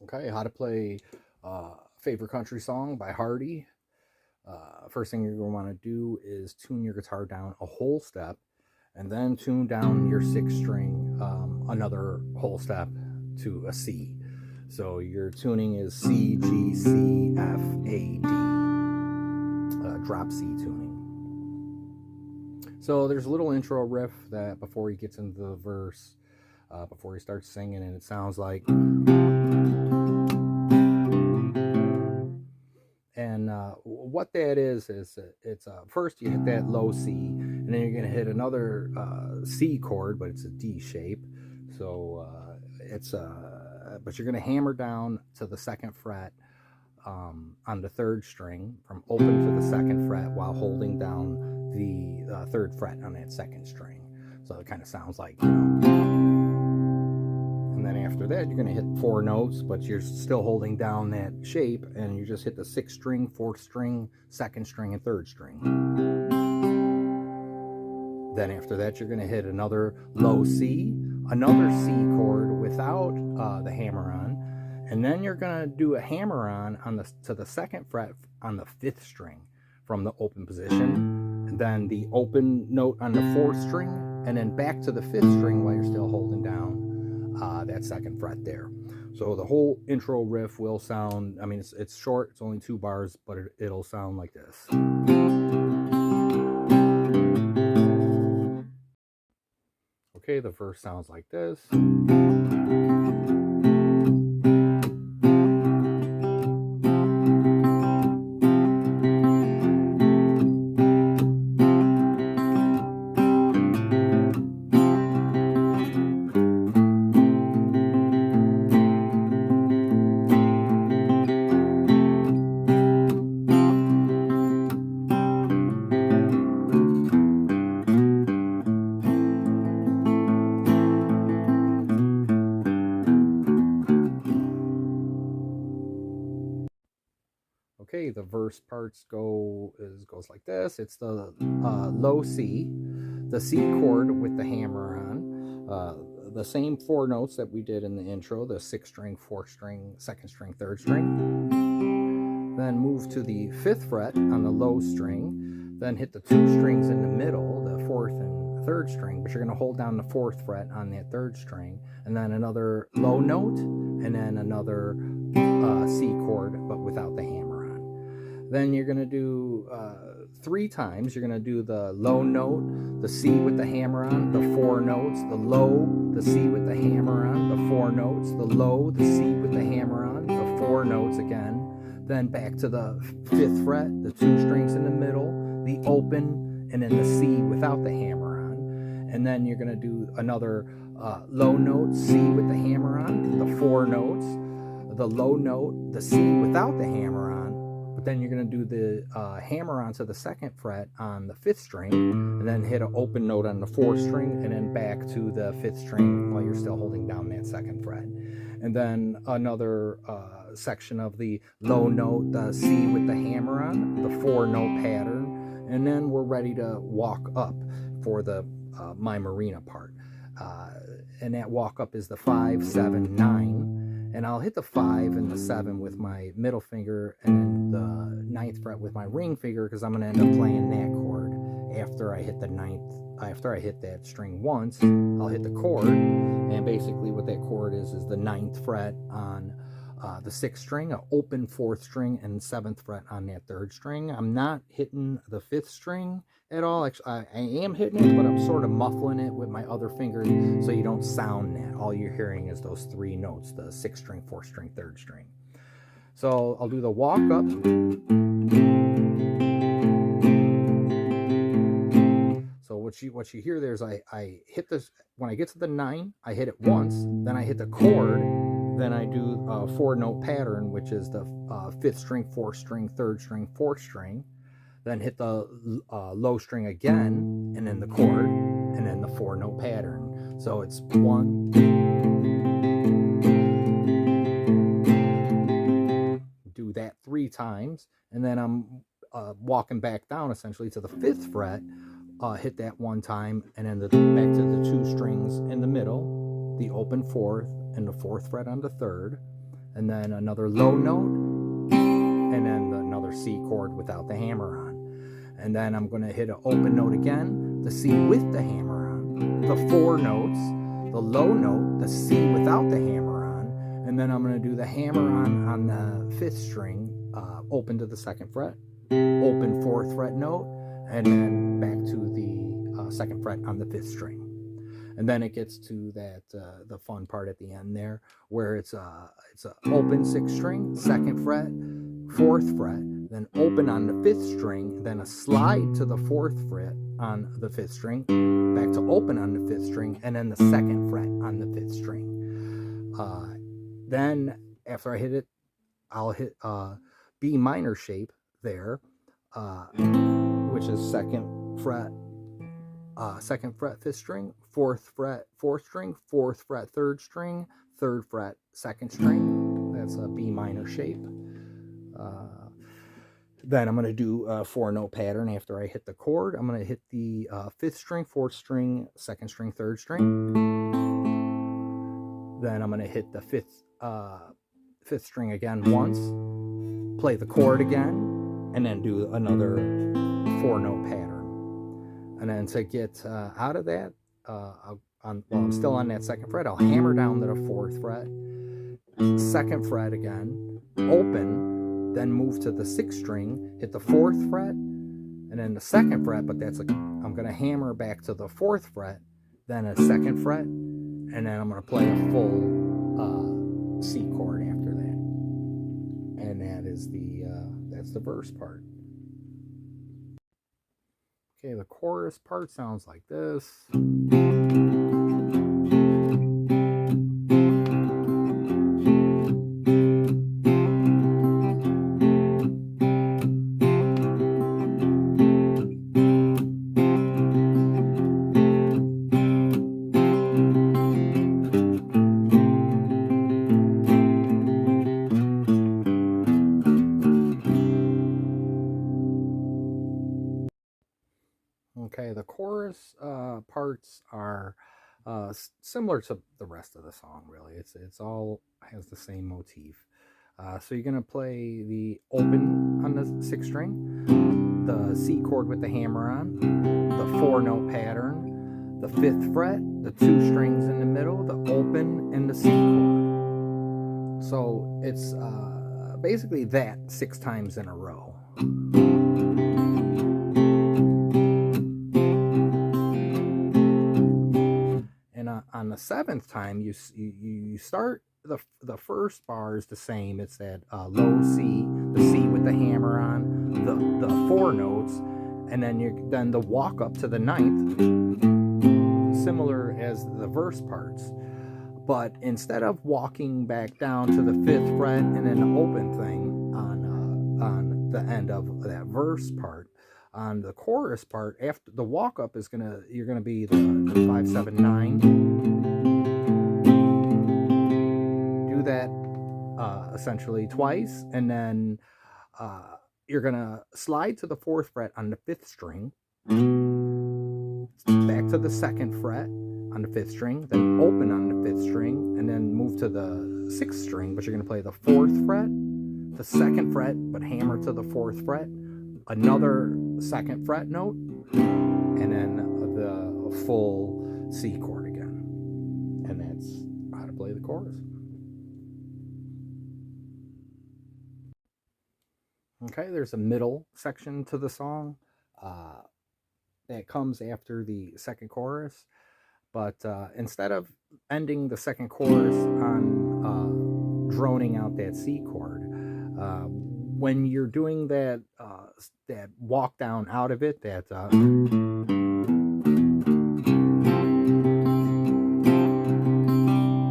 Okay, how to play favorite country song by Hardy. First thing you're going to want to do is tune your guitar down a whole step, and then tune down your sixth string another whole step to a C. So your tuning is C, G, C, F, A, D, drop C tuning. So there's a little intro riff that before he gets into the verse, before he starts singing, and it sounds like. And what that is it's first you hit that low C, and then you're going to hit another C chord, but it's a D shape. So but you're going to hammer down to the second fret on the third string from open to the second fret while holding down the third fret on that second string. So it kind of sounds like, and then after that you're going to hit 4 notes, but you're still holding down that shape, and you just hit the 6th string, 4th string, 2nd string, and 3rd string. Then after that you're going to hit another low C, another C chord without the hammer on, and then you're going to do a hammer on to the 2nd fret on the 5th string from the open position, and then the open note on the 4th string, and then back to the 5th string while you're still holding down that 2nd fret there. So the whole intro riff will sound, I mean, it's short, it's only 2 bars, but it'll sound like this. Okay, the verse sounds like this. Okay, the verse parts goes like this. It's the low C, the C chord with the hammer on, the same 4 notes that we did in the intro, the 6th string, 4th string, 2nd string, 3rd string. Then move to the 5th fret on the low string, then hit the 2 strings in the middle, the 4th and 3rd string, but you're going to hold down the 4th fret on that 3rd string, and then another low note, and then another C chord, but without the hammer. Then you're going to do 3 times. You're going to do the low note, the C with the hammer on, the 4 notes, the low, the C with the hammer on, the 4 notes, the low, the C with the hammer on, the 4 notes again. Then back to the 5th fret, the 2 strings in the middle, the open, and then the C without the hammer on. And then you're going to do another low note, C with the hammer on, the 4 notes, the low note, the C without the hammer on. But then you're going to do the hammer onto the 2nd fret on the 5th string, and then hit an open note on the 4th string, and then back to the 5th string while you're still holding down that 2nd fret. And then another section of the low note, the C with the hammer on, the 4 note pattern, and then we're ready to walk up for the My Marina part. And that walk up is the 5, 7, 9. And I'll hit the 5 and the 7 with my middle finger, and the 9th fret with my ring finger, because I'm going to end up playing that chord after I hit the 9th. After I hit that string once, I'll hit the chord, and basically what that chord is the 9th fret on the 6th string, an open 4th string, and 7th fret on that 3rd string. I'm not hitting the 5th string at all. Actually, I am hitting it, but I'm sort of muffling it with my other finger so you don't sound that. All you're hearing is those 3 notes, the 6th string, 4th string, 3rd string. So I'll do the walk up. So what you hear there is I hit this, when I get to the 9, I hit it once, then I hit the chord, then I do a 4 note pattern, which is the 5th string, 4th string, 3rd string, 4th string, then hit the low string again, and then the chord, and then the 4 note pattern. So it's 1, do that 3 times, and then I'm walking back down essentially to the 5th fret, hit that 1 time, and then back to the 2 strings in the middle, the open 4th and the 4th fret on the 3rd, and then another low note, and then another C chord without the hammer on. And then I'm going to hit an open note again, the C with the hammer on, the 4 notes, the low note, the C without the hammer on, and then I'm going to do the hammer on the 5th string, open to the 2nd fret, open 4th fret note, and then back to the 2nd fret on the 5th string. And then it gets to that the fun part at the end there, where it's a open 6th string, 2nd fret, 4th fret, then open on the 5th string, then a slide to the 4th fret on the 5th string, back to open on the 5th string, and then the 2nd fret on the 5th string. Then after I hit it, I'll hit B minor shape there, which is 2nd fret, 2nd fret 5th string, 4th fret 4th string, 4th fret 3rd string, 3rd fret 2nd string. That's a B minor shape. Then I'm going to do a 4-note pattern after I hit the chord. I'm going to hit the 5th string, 4th string, 2nd string, 3rd string. Then I'm going to hit the 5th string again once, play the chord again, and then do another 4-note pattern. And then to get out of that, while I'm still on that 2nd fret, I'll hammer down to the 4th fret, 2nd fret again, open, then move to the 6th string, hit the 4th fret, and then the 2nd fret, but I'm going to hammer back to the 4th fret, then a 2nd fret, and then I'm going to play a full C chord after that. And that's the verse part. Okay, the chorus part sounds like this. Okay, the chorus parts are similar to the rest of the song, really. It's all has the same motif. So you're gonna play the open on the 6th string, the C chord with the hammer on, the 4-note pattern, the 5th fret, the 2 strings in the middle, the open, and the C chord. So it's basically that 6 times in a row. On the 7th time, you start the first bar is the same. It's that low C, the C with the hammer on, the 4 notes, and then the walk up to the 9th, similar as the verse parts. But instead of walking back down to the 5th fret and then the open thing on the end of that verse part, on the chorus part, after the walk up you're gonna be the 5, 7, 9. Do that essentially twice, and then you're gonna slide to the 4th fret on the 5th string, back to the 2nd fret on the 5th string, then open on the 5th string, and then move to the 6th string, but you're gonna play the 4th fret, the 2nd fret, but hammer to the 4th fret, another 2nd fret note, and then the full C chord again. And that's how to play the chorus. Okay, there's a middle section to the song that comes after the 2nd chorus, but instead of ending the 2nd chorus on droning out that C chord, when you're doing that walk down out of it, that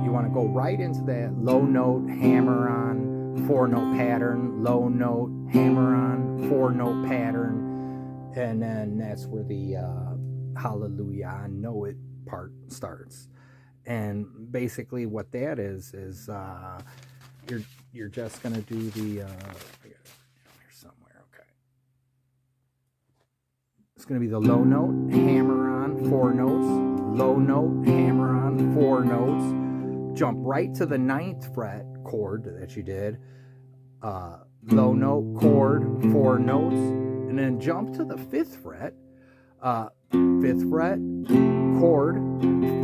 you want to go right into that low note, hammer on, 4-note pattern, low note, hammer on, 4-note pattern, and then that's where the Hallelujah, I Know It part starts. And basically what that is you're just gonna do the here somewhere. Okay, it's gonna be the low note, hammer on, 4 notes, low note, hammer on, 4 notes, jump right to the 9th fret chord that you did, low note, chord, 4 notes, and then jump to the 5th fret, 5th fret, chord,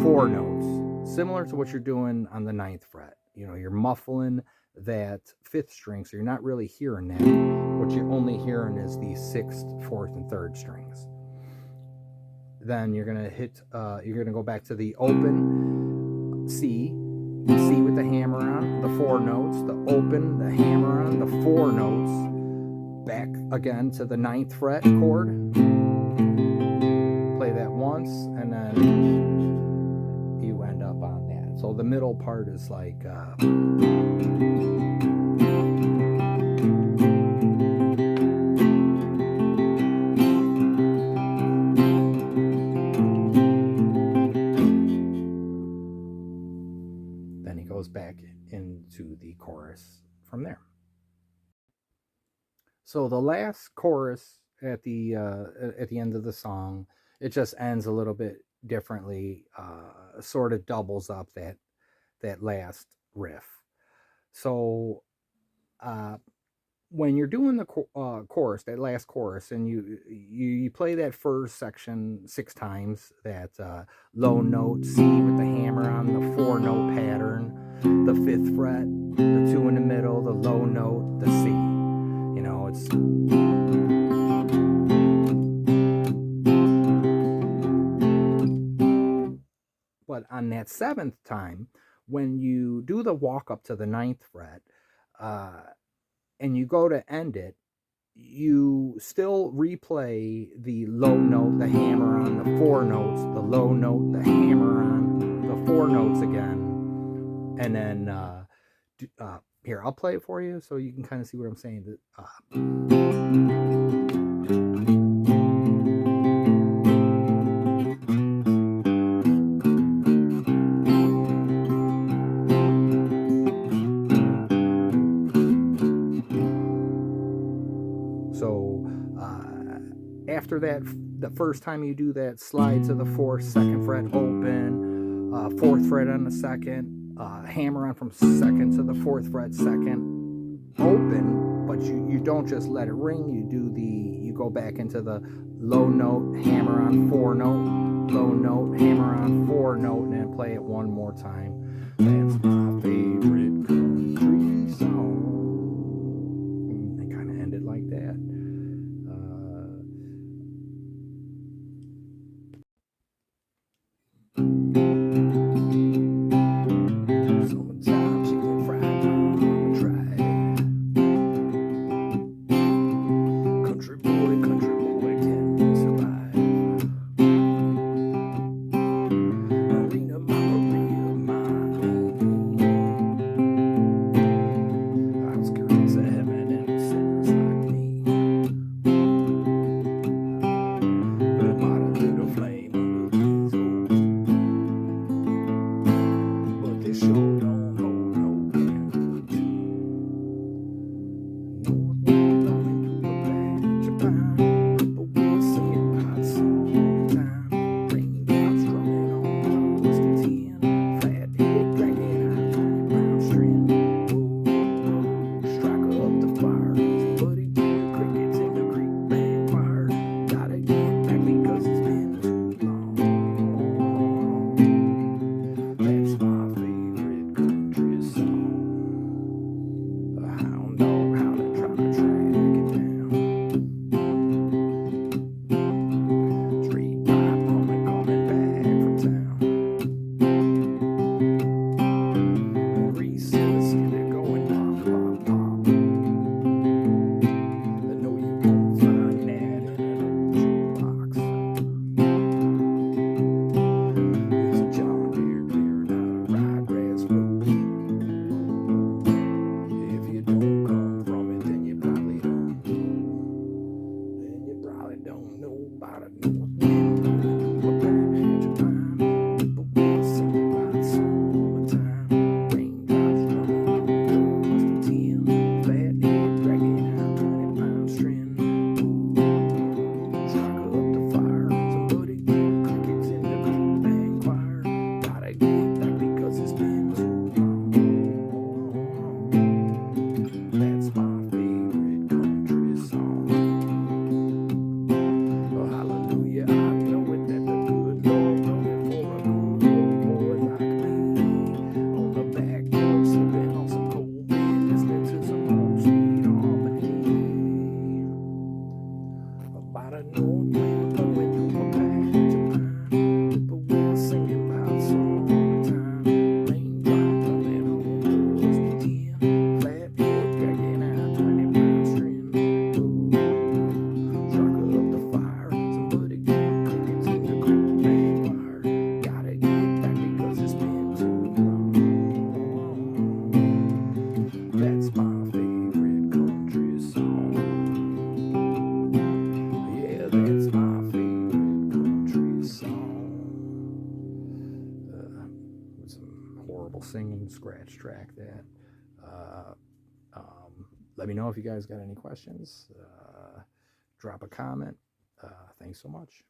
4 notes, similar to what you're doing on the 9th fret. You know, you're muffling that 5th string, so you're not really hearing that. What you're only hearing is the 6th, 4th, and 3rd strings. Then you're gonna go back to the open C with the hammer on, the 4 notes, the open, the hammer on, the 4 notes, back again to the 9th fret chord, play that once, and then you end up on that. So the middle part is like then he goes back into the chorus from there. So the last chorus at the end of the song, it just ends a little bit differently, sort of doubles up that last riff. So when you're doing the chorus, that last chorus, and you play that first section 6 times, that low note C with the hammer on, the 4 note pattern, the 5th fret, the 2 in the middle, the low note, the C. You know, it's but on that 7th time, when you do the walk up to the 9th fret, and you go to end it, you still replay the low note, the hammer on, the 4 notes, the low note, the hammer on, the 4 notes again, and then here, I'll play it for you so you can kind of see what I'm saying. So after that, the first time you do that, slide to the 4th, 2nd fret, open, 4th fret on the 2nd, hammer on from 2nd to the 4th fret, 2nd, open, but you don't just let it ring. You go back into the low note, hammer on, 4 note, low note, hammer on, 4 note, and then play it one more time. That's my favorite country song. And kind of end it like that. Summertime chicken fried home, try it. Country boy can survive. Marina, Maria, mine. let me know if you guys got any questions. Drop a comment. Thanks so much.